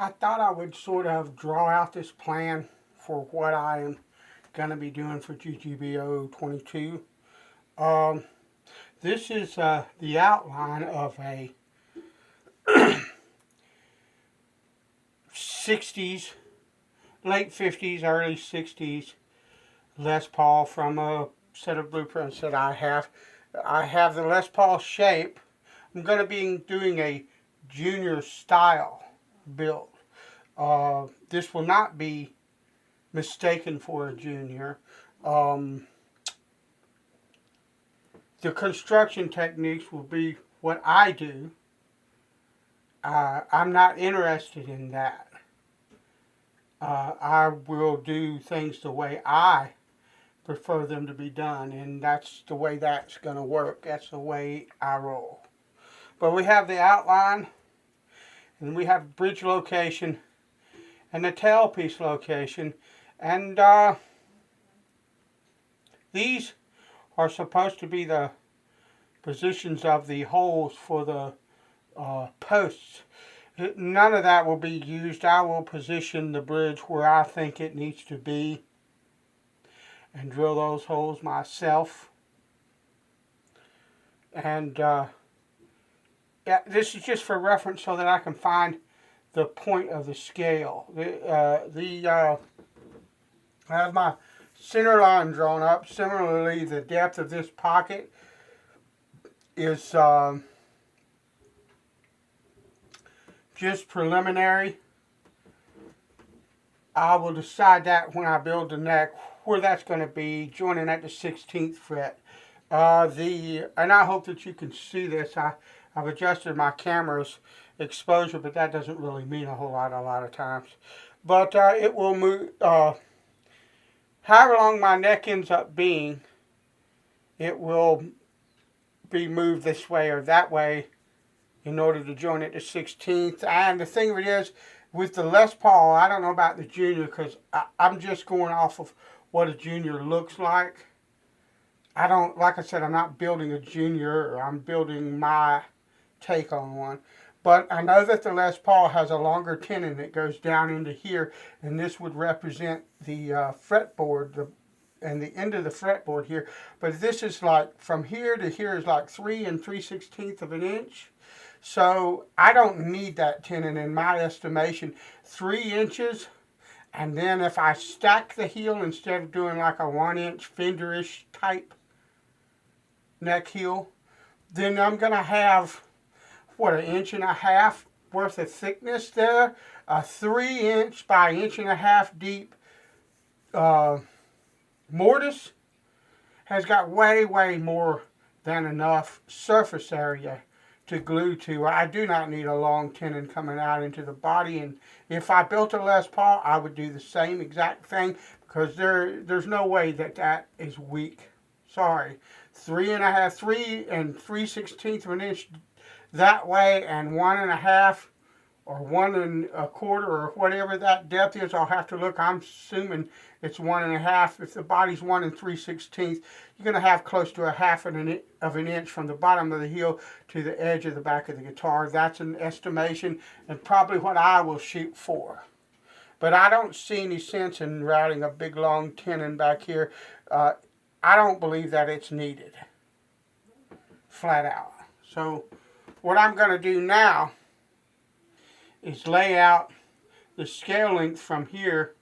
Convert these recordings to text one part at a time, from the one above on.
I thought I would sort of draw out this plan for what I am going to be doing for GGBO 22. Um, this is the outline of a 60s, late 50s, early 60s Les Paul from a set of blueprints that I have. I have the Les Paul shape. I'm going to be doing a junior style build. This will not be mistaken for a junior. The construction techniques will be what I do. I'm not interested in that. I will do things the way I prefer them to be done, and that's the way that's going to work. That's the way I roll. But we have the outline, and we have bridge location, and the tailpiece location, and these are supposed to be the positions of the holes for the posts. None of that will be used. I will position the bridge where I think it needs to be and drill those holes myself. And yeah, this is just for reference so that I can find the point of the scale. I have my center line drawn up. Similarly, the depth of this pocket is just preliminary. I will decide that when I build the neck, where that's going to be, joining at the 16th fret. And I hope that you can see this. I've adjusted my camera's exposure, but that doesn't really mean a whole lot of times. But it will move, however long my neck ends up being, it will be moved this way or that way in order to join it to 16th. And the thing of it is, with the Les Paul, I don't know about the junior because I'm just going off of what a junior looks like. I don't, like I said, I'm not building a junior. I'm building my take on one. But I know that the Les Paul has a longer tenon that goes down into here, and this would represent the fretboard, and the end of the fretboard here. But this is like, from here to here is like 3 3/16 of an inch. So I don't need that tenon in my estimation. 3 inches, and then if I stack the heel instead of doing like a 1-inch fender-ish type neck heel, then I'm going to have, what, 1.5 inches worth of thickness there. A 3-inch by 1.5 inch deep mortise has got way more than enough surface area to glue to. I do not need a long tenon coming out into the body, and if I built a Les Paul, I would do the same exact thing, because there's no way that is weak. Sorry. 3 3/16 of an inch that way, and 1.5 or 1 1/4 or whatever that depth is. I'll have to look. I'm assuming it's 1.5. If the body's 1 3/16, you're going to have close to 1/2 of an inch from the bottom of the heel to the edge of the back of the guitar. That's an estimation, and probably what I will shoot for. But I don't see any sense in routing a big long tenon back here. I don't believe that it's needed, flat out. So what I'm going to do now is lay out the scale length from here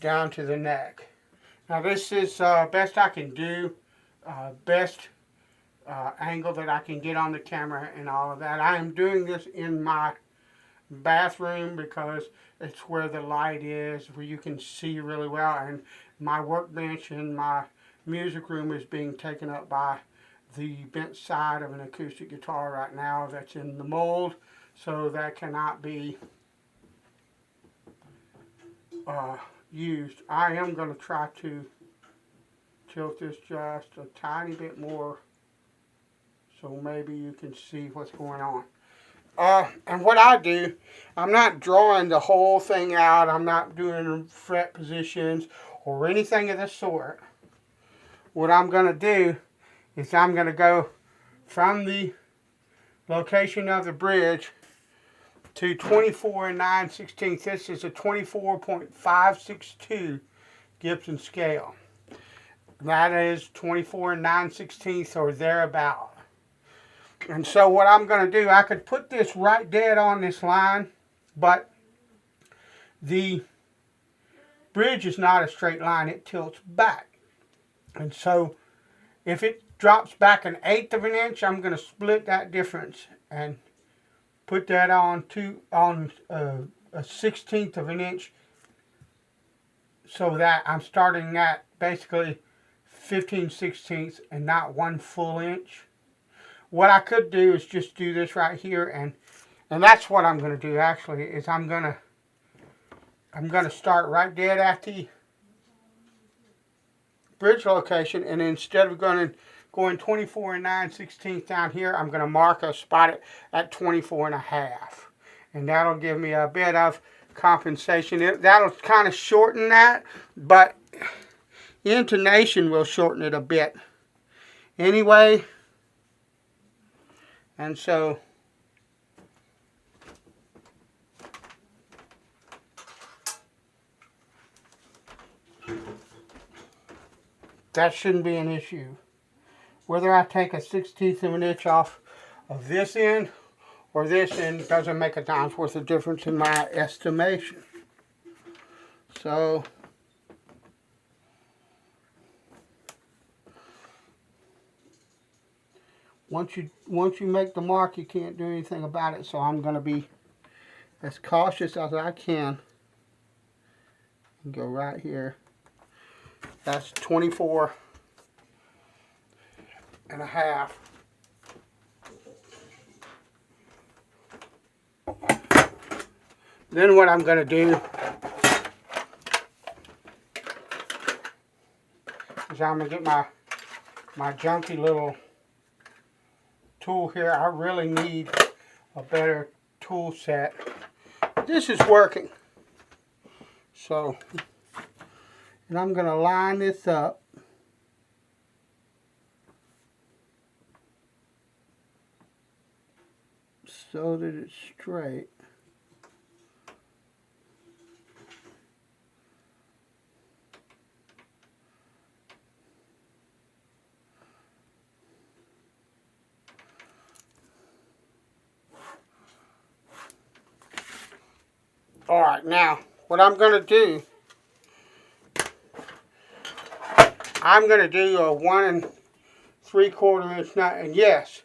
down to the neck. Now this is best I can do, best angle that I can get on the camera and all of that. I am doing this in my bathroom because it's where the light is, where you can see really well, and my workbench and my music room is being taken up by the bent side of an acoustic guitar right now that's in the mold, so that cannot be used. I am going to try to tilt this just a tiny bit more so maybe you can see what's going on. And what I do, I'm not drawing the whole thing out. I'm not doing fret positions or anything of the sort. What I'm going to do is I'm going to go from the location of the bridge to 24 9/16. This is a 24.562 Gibson scale. That is 24 9/16 or thereabout. And so what I'm going to do, I could put this right dead on this line, but the bridge is not a straight line. It tilts back. And so if it drops back 1/8 of an inch, I'm going to split that difference and put that on a 1/16 of an inch, so that I'm starting at basically 15/16 and not 1 full inch. What I could do is just do this right here, and that's what I'm going to do actually, is I'm going to start right dead at the bridge location, and instead of going 24 9/16 down here, I'm going to mark a spot at 24 1/2, and that'll give me a bit of compensation. That'll kind of shorten that, but intonation will shorten it a bit anyway. And so that shouldn't be an issue. Whether I take a 1/16 of an inch off of this end or this end doesn't make a dime's worth of difference in my estimation. So once you make the mark, you can't do anything about it. So I'm going to be as cautious as I can and go right here. That's 24 1/2. Then what I'm going to do is I'm going to get my junky little tool here. I really need a better tool set. This is working. So, and I'm going to line this up so that it's straight. All right, now what I'm going to do, I'm going to do a 1 3/4 inch knot. And yes,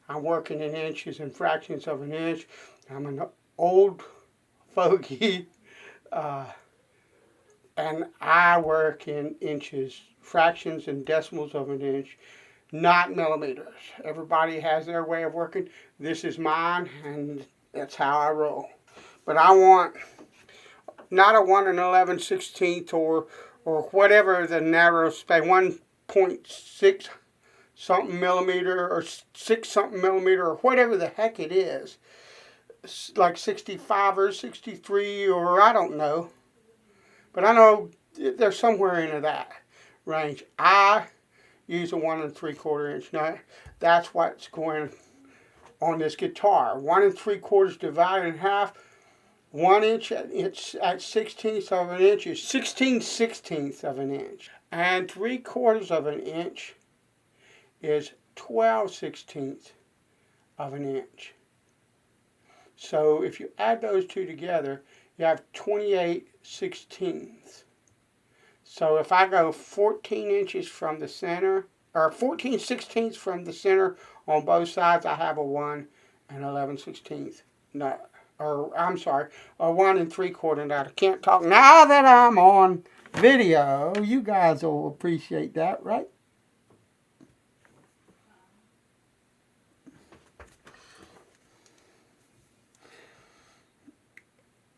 I'm working in inches and fractions of an inch. I'm an old fogey, and I work in inches, fractions and decimals of an inch, not millimeters. Everybody has their way of working. This is mine, and that's how I roll. But I want not a 1 11/16 or whatever the narrow space, 1.6 something millimeter or 6 something millimeter or whatever the heck it is, like 65 or 63 or I don't know, but I know they're somewhere into that range. I use a 1 3/4 inch nut. That's what's going on this guitar. 1 3/4 divided in half. 1 inch at 1/16 of an inch is 16/16 of an inch. And 3/4 of an inch is 12/16 of an inch. So if you add those two together, you have 28/16. So if I go 14 inches from the center, or 14/16 from the center on both sides, I have a 1 11/16 nut. Or I'm sorry, a 1 3/4 nut. I can't talk now that I'm on video. You guys will appreciate that, right?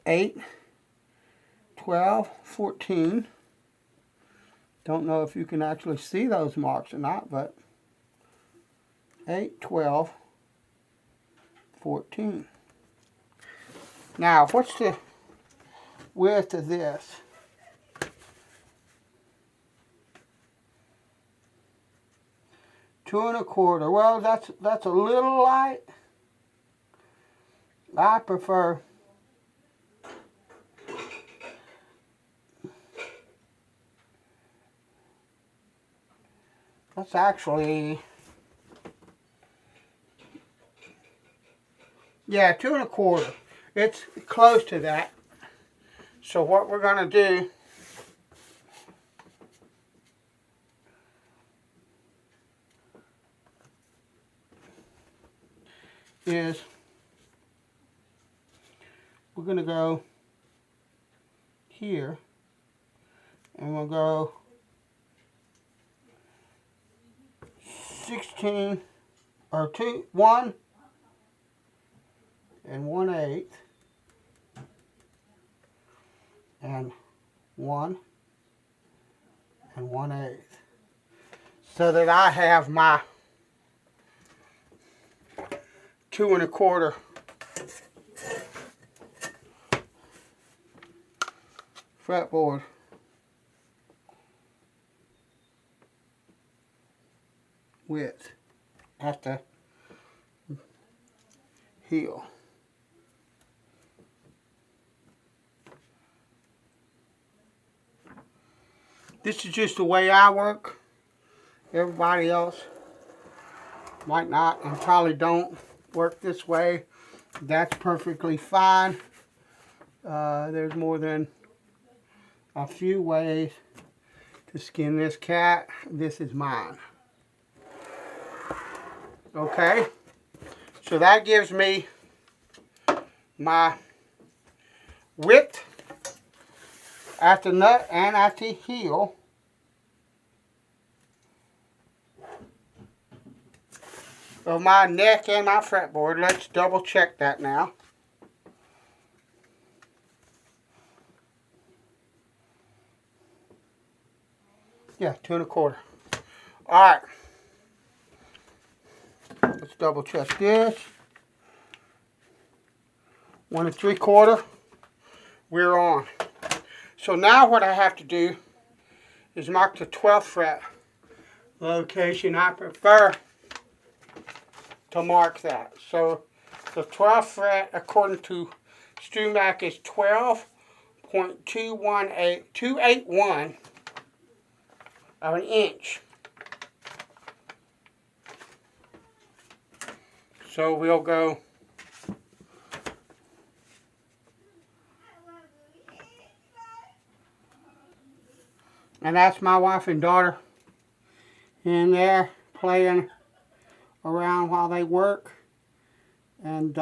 Eight, 12, 14. Don't know if you can actually see those marks or not, but 8, 12, 14. Now, what's the width of this? Two and a quarter. Well, that's a little light. I prefer that's actually, yeah, 2 1/4. It's close to that. So what we're going to do is we're going to go here, and we'll go 16 or 1 1/8 and 1 1/8, so that I have my 2 1/4 fretboard width at the heel. This is just the way I work. Everybody else might not and probably don't work this way. That's perfectly fine. There's more than a few ways to skin this cat. This is mine. Okay, so that gives me my width at the nut and at the heel. Of my neck and my fretboard. Let's double check that now. Yeah, 2 1/4. Alright. Let's double check this. 1 3/4. We're on. So now what I have to do is mark the 12th fret location. I prefer to mark that. So the 12th fret, according to StewMac, is 12.281 of an inch. So we'll go and that's my wife and daughter in there playing around while they work, and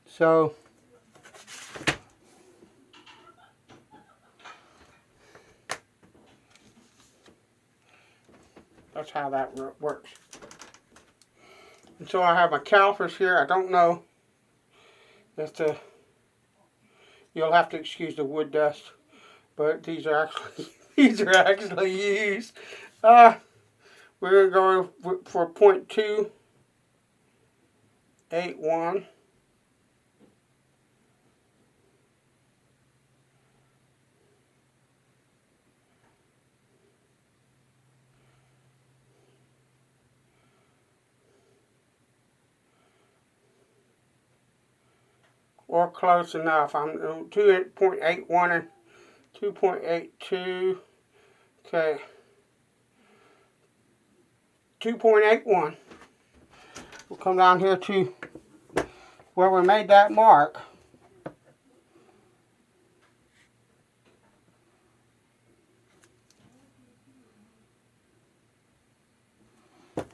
so that's how that works. And so I have my calipers here. I don't know if you'll have to excuse the wood dust, but these are actually these are actually used. We're going to go for 0.281. Or close enough. I'm 2.81 and 2.82. Okay. 2.81. We'll come down here to where we made that mark.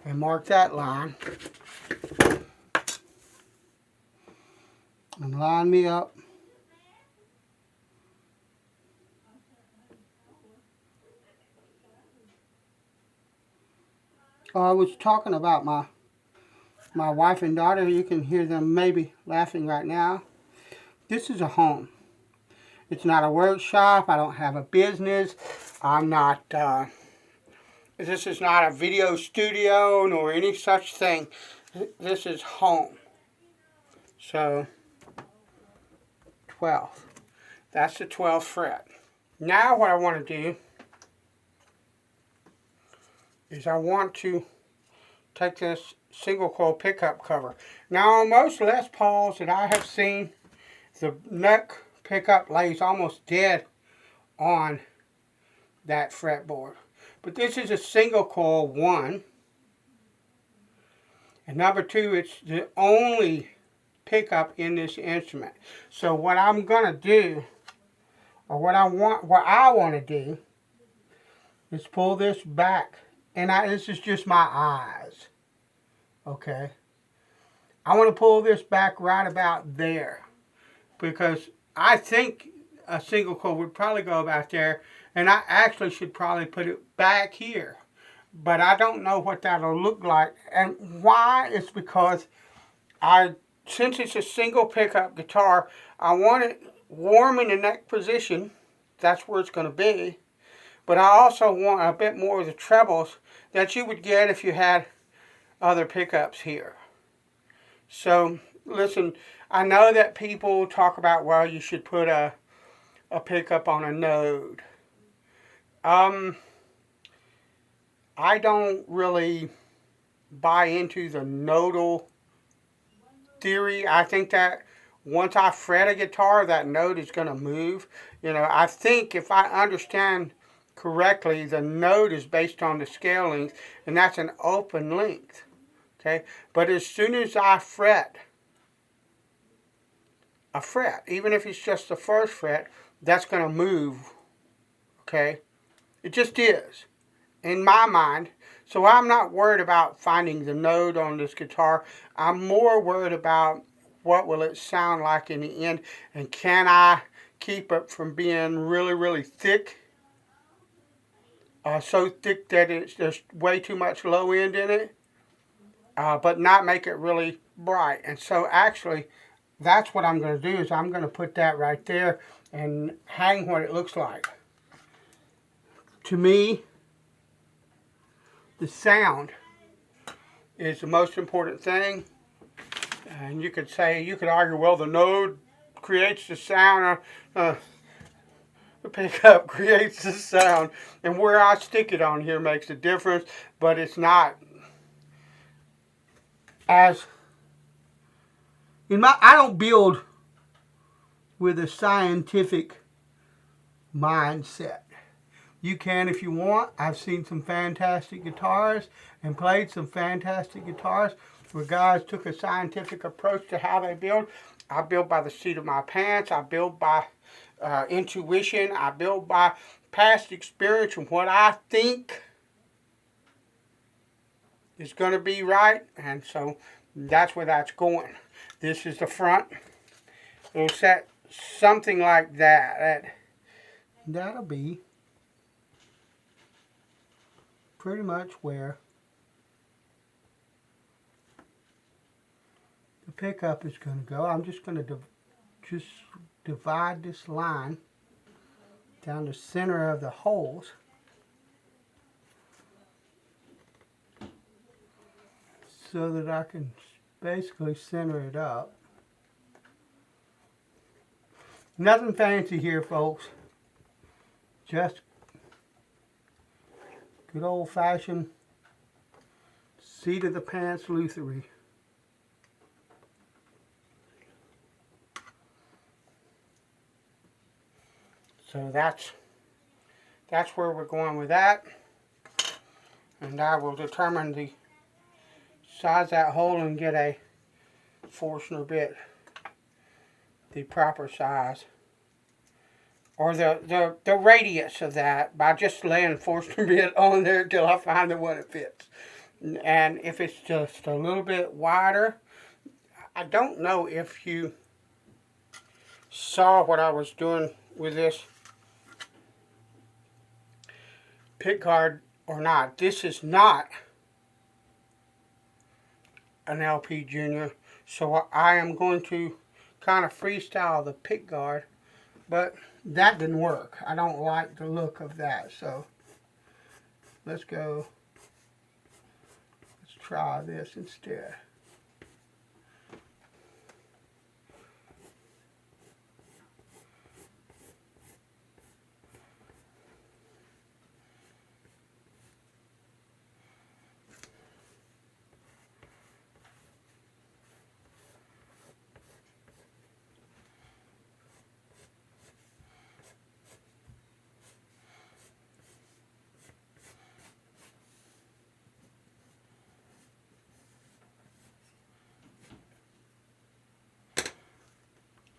And mark that line. And line me up. I was talking about my wife and daughter. You can hear them maybe laughing right now. This is a home. It's not a workshop. I don't have a business. I'm not, this is not a video studio nor any such thing. This is home. So, 12th. That's the 12th fret. Now what I want to do is I want to take this single coil pickup cover. Now on most Les Pauls that I have seen, the neck pickup lays almost dead on that fretboard. But this is a single coil, one. And number two, it's the only pickup in this instrument. So what I'm going to do, or what I want to do, is pull this back. And this is just my eyes. Okay. I want to pull this back right about there. Because I think a single coil would probably go about there. And I actually should probably put it back here. But I don't know what that'll look like. And why? It's because since it's a single pickup guitar, I want it warm in the neck position. That's where it's going to be. But I also want a bit more of the trebles that you would get if you had other pickups here. So, listen, I know that people talk about, well, you should put a pickup on a node. I don't really buy into the nodal theory. I think that once I fret a guitar, that note is going to move. You know, I think if I understand correctly, the note is based on the scale length, and that's an open length. Okay, but as soon as I fret a fret, even if it's just the first fret, that's going to move. Okay, it just is, in my mind. So I'm not worried about finding the note on this guitar. I'm more worried about what will it sound like in the end, and can I keep it from being really, really thick, so thick that it's just way too much low end in it, but not make it really bright. And so actually, that's what I'm going to do, is I'm going to put that right there and hang what it looks like. To me, the sound is the most important thing. And you could argue, well, the node creates the sound, the pickup creates the sound, and where I stick it on here makes a difference, but it's not as, I don't build with a scientific mindset. You can if you want. I've seen some fantastic guitars and played some fantastic guitars where guys took a scientific approach to how they build. I build by the seat of my pants. I build by intuition. I build by past experience and what I think is going to be right. And so that's where that's going. This is the front. It'll set something like that. That'll be pretty much where the pickup is going to go. I'm just going to just divide this line down the center of the holes so that I can basically center it up. Nothing fancy here, folks. Just good old-fashioned seat of the pants lutherie. So that's where we're going with that. And I will determine the size of that hole and get a Forstner bit, the proper size, or the radius of that, by just laying Forstner bit on there till I find the one that fits. And if it's just a little bit wider, I don't know if you saw what I was doing with this Pickguard or not. This is not an LP Junior, so I am going to kind of freestyle the Pickguard, but that didn't work. I don't like the look of that, so let's try this instead.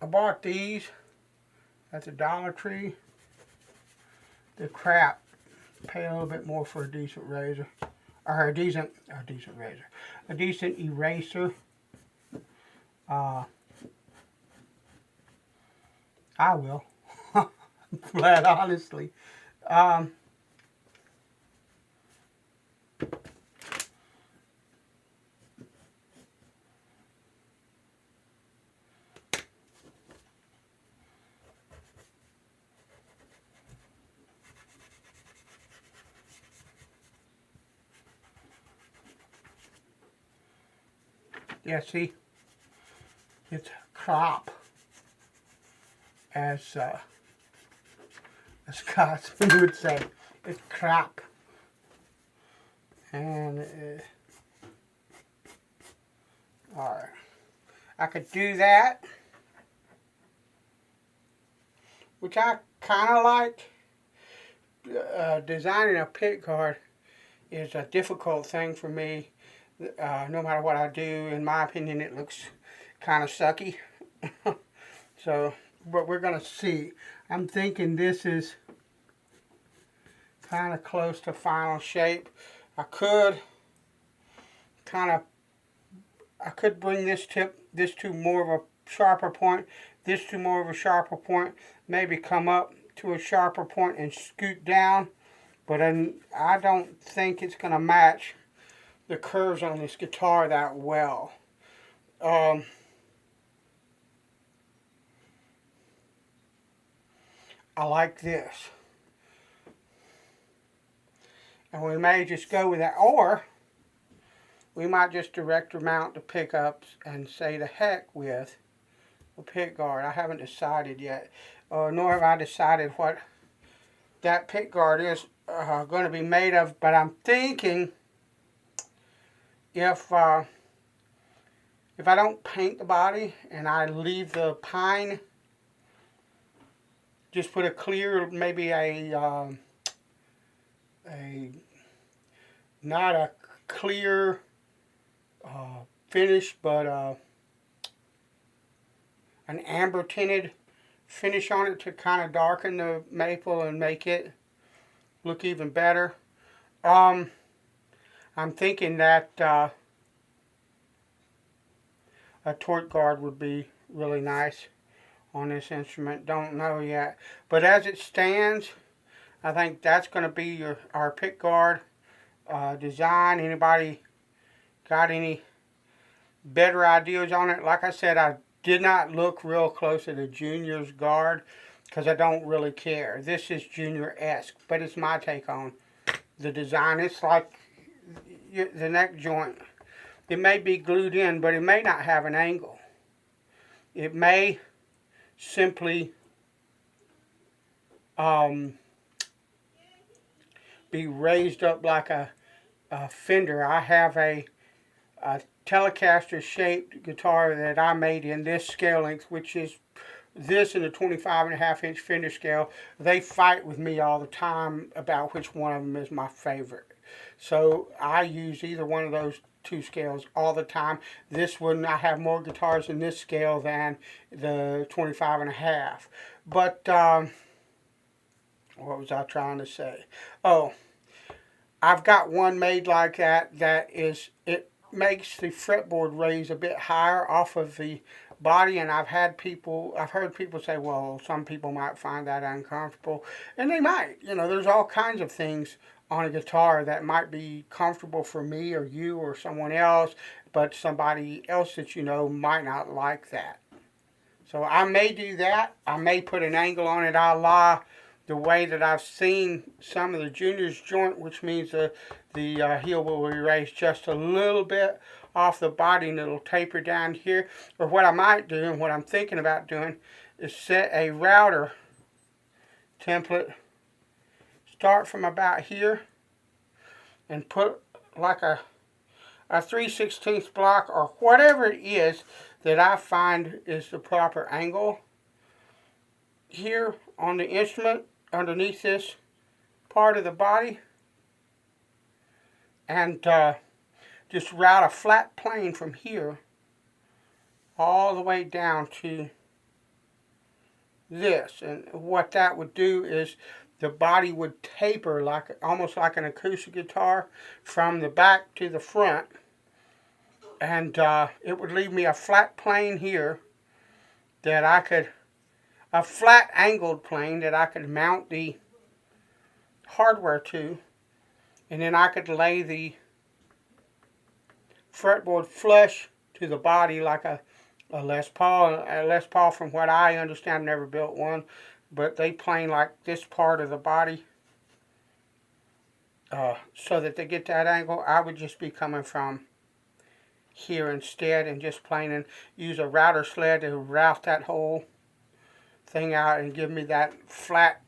bought these at the Dollar Tree. The crap. Pay a little bit more for a decent razor. Or a decent razor. A decent eraser. I will. Flat honestly. Yeah, see, it's crop, as Scotsman would say. It's crop, and all right, I could do that, which I kind of like. Designing a pickguard is a difficult thing for me. No matter what I do, in my opinion, it looks kind of sucky. So, but we're going to see. I'm thinking this is kind of close to final shape. I could bring this to more of a sharper point, this to more of a sharper point, maybe come up to a sharper point and scoot down, but I don't think it's going to match the curves on this guitar that well. I like this. And we may just go with that, or we might just director mount the pickups and say the heck with the pickguard. I haven't decided yet, nor have I decided what that pickguard is going to be made of, but I'm thinking if I don't paint the body and I leave the pine, just put a clear, maybe not a clear finish, but an amber tinted finish on it to kind of darken the maple and make it look even better. I'm thinking that a torque guard would be really nice on this instrument. Don't know yet. But as it stands, I think that's going to be our pickguard design. Anybody got any better ideas on it? Like I said, I did not look real close at a Junior's guard because I don't really care. This is Junior-esque, but it's my take on the design. It's like the neck joint. It may be glued in, but it may not have an angle. It may simply be raised up like a fender. I have a Telecaster shaped guitar that I made in this scale length, which is this and the 25.5-inch fender scale. They fight with me all the time about which one of them is my favorite. So I use either one of those two scales all the time. This one, I have more guitars in this scale than the 25.5. But what was I trying to say? Oh, I've got one made like that. It makes the fretboard raise a bit higher off of the body, and I've heard people say, well, some people might find that uncomfortable, and they might. You know, there's all kinds of things on a guitar that might be comfortable for me or you or someone else, but somebody else that you know might not like that. So I may do that. I may put an angle on it a la the way that I've seen some of the Junior's joint, which means the heel will be raised just a little bit off the body and it'll taper down here. Or what I might do, and what I'm thinking about doing, is set a router template. Start from about here and put like a 3/16 block or whatever it is that I find is the proper angle here on the instrument underneath this part of the body, and just route a flat plane from here all the way down to this. And what that would do is the body would taper like almost like an acoustic guitar from the back to the front. And it would leave me a flat plane here that I could, a flat angled plane that I could mount the hardware to. And then I could lay the fretboard flush to the body like a Les Paul. A Les Paul, from what I understand, never built one, but they plane like this part of the body so that they get that angle. I would just be coming from here instead and just planing, use a router sled to route that whole thing out and give me that flat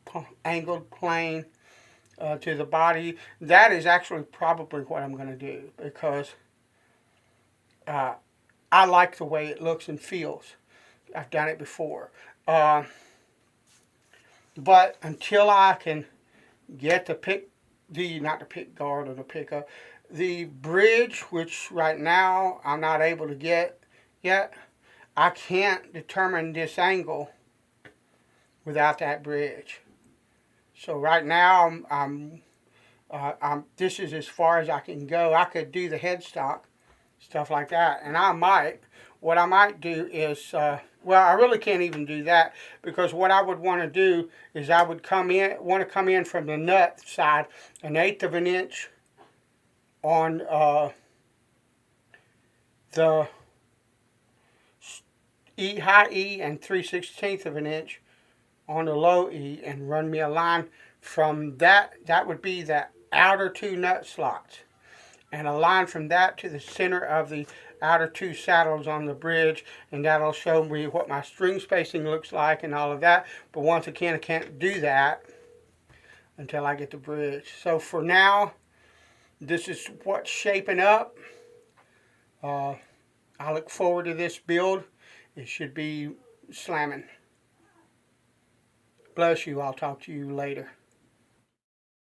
angled plane to the body. That is actually probably what I'm going to do, because I like the way it looks and feels. I've done it before. But until I can get not the pick guard or the pickup, the bridge, which right now I'm not able to get yet, I can't determine this angle without that bridge. So right now this is as far as I can go. I could do the headstock, stuff like that, and what I might do is, well, I really can't even do that, because what I would want to do is I would come in from the nut side, 1/8 of an inch on the high E and 3/16 of an inch on the low E, and run me a line from that. That would be the outer 2 nut slots, and a line from that to the center of the outer 2 saddles on the bridge, and that'll show me what my string spacing looks like and all of that. But once again, I can't do that until I get the bridge. So for now, this is what's shaping up. I look forward to this build. It should be slamming. Bless you. I'll talk to you later.